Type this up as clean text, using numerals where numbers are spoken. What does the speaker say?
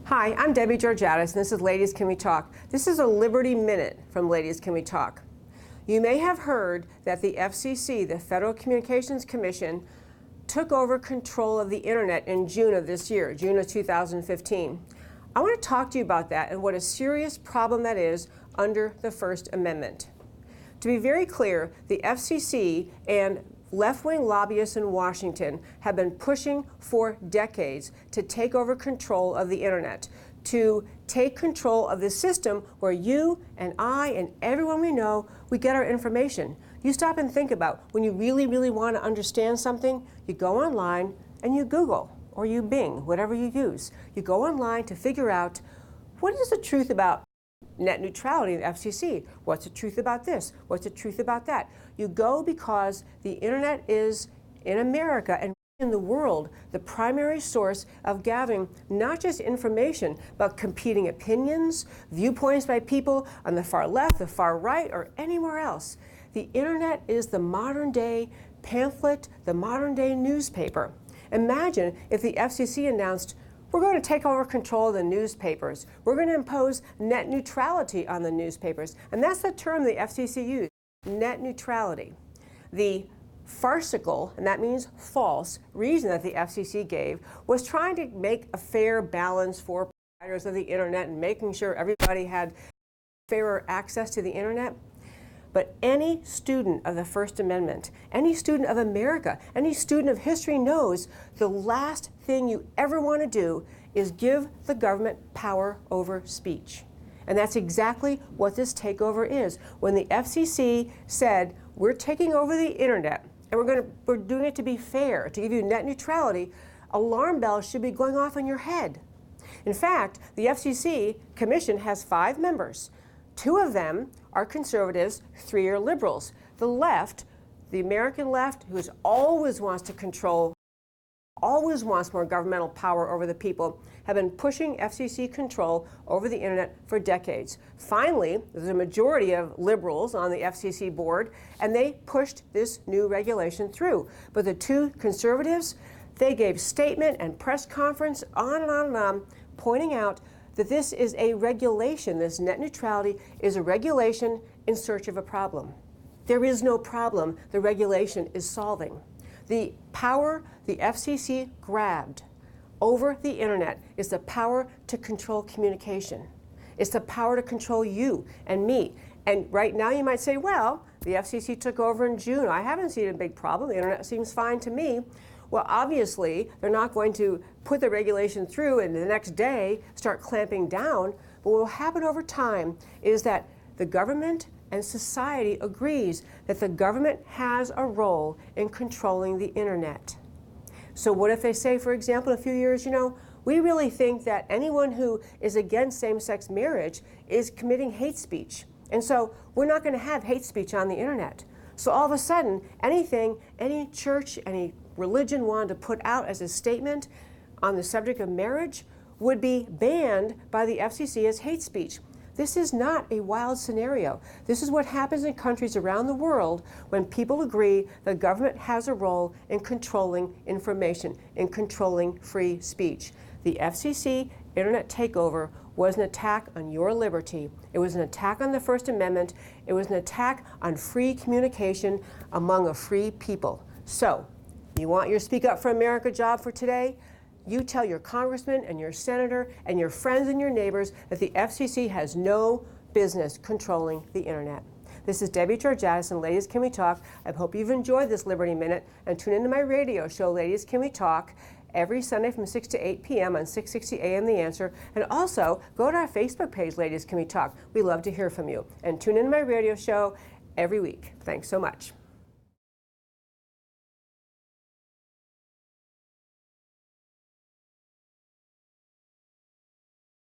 Hi, I'm Debbie Georgatos, and this is Ladies Can We Talk. This is a Liberty Minute from Ladies Can We Talk. You may have heard that the FCC, the Federal Communications Commission, took over control of the internet in June of this year, June of 2015. I want to talk to you about that and what a serious problem that is under the First Amendment. To be very clear, the FCC and left-wing lobbyists in Washington have been pushing for decades to take over control of the internet, to take control of the system where you and I and everyone we know, we get our information. You stop and think about when you really, really want to understand something, you go online and you Google or you Bing, whatever you use. You go online to figure out what is the truth about net neutrality in the FCC. What's the truth about this? What's the truth about that? You go because the internet is, in America and in the world, the primary source of gathering not just information, but competing opinions, viewpoints by people on the far left, the far right, or anywhere else. The internet is the modern day pamphlet, the modern day newspaper. Imagine if the FCC announced, we're going to take over control of the newspapers. We're going to impose net neutrality on the newspapers. And that's the term the FCC used, net neutrality. The farcical, and that means false, reason that the FCC gave was trying to make a fair balance for providers of the internet and making sure everybody had fairer access to the internet. But any student of the First Amendment, any student of America, any student of history knows the last thing you ever want to do is give the government power over speech. And that's exactly what this takeover is. When the FCC said, we're taking over the internet, and we're doing it to be fair, to give you net neutrality, alarm bells should be going off in your head. In fact, the FCC Commission has 5 members. 2 of them are conservatives, 3 are liberals. The left, the American left, who always wants to control, always wants more governmental power over the people, have been pushing FCC control over the internet for decades. Finally, there's a majority of liberals on the FCC board, and they pushed this new regulation through. But the 2 conservatives, they gave statement and press conference on and on and on, pointing out that this is a regulation, this net neutrality is a regulation in search of a problem. There is no problem the regulation is solving. The power the FCC grabbed over the internet is the power to control communication. It's the power to control you and me. And right now you might say, well, the FCC took over in June. I haven't seen a big problem. The internet seems fine to me. Well, obviously, they're not going to put the regulation through and the next day start clamping down. But what will happen over time is that the government and society agrees that the government has a role in controlling the internet. So what if they say, for example, in a few years, we really think that anyone who is against same-sex marriage is committing hate speech. And so we're not going to have hate speech on the internet. So all of a sudden, anything, any church, any religion wanted to put out as a statement on the subject of marriage would be banned by the FCC as hate speech. This is not a wild scenario. This is what happens in countries around the world when people agree the government has a role in controlling information, in controlling free speech. The FCC internet takeover was an attack on your liberty. It was an attack on the First Amendment. It was an attack on free communication among a free people. So, you want your Speak Up for America job for today? You tell your congressman and your senator and your friends and your neighbors that the FCC has no business controlling the internet. This is Debbie Georgatos and Ladies Can We Talk. I hope you've enjoyed this Liberty Minute and tune into my radio show, Ladies Can We Talk, every Sunday from 6 to 8 p.m. on 660 AM The Answer. And also, go to our Facebook page, Ladies Can We Talk. We love to hear from you. And tune in to my radio show every week. Thanks so much.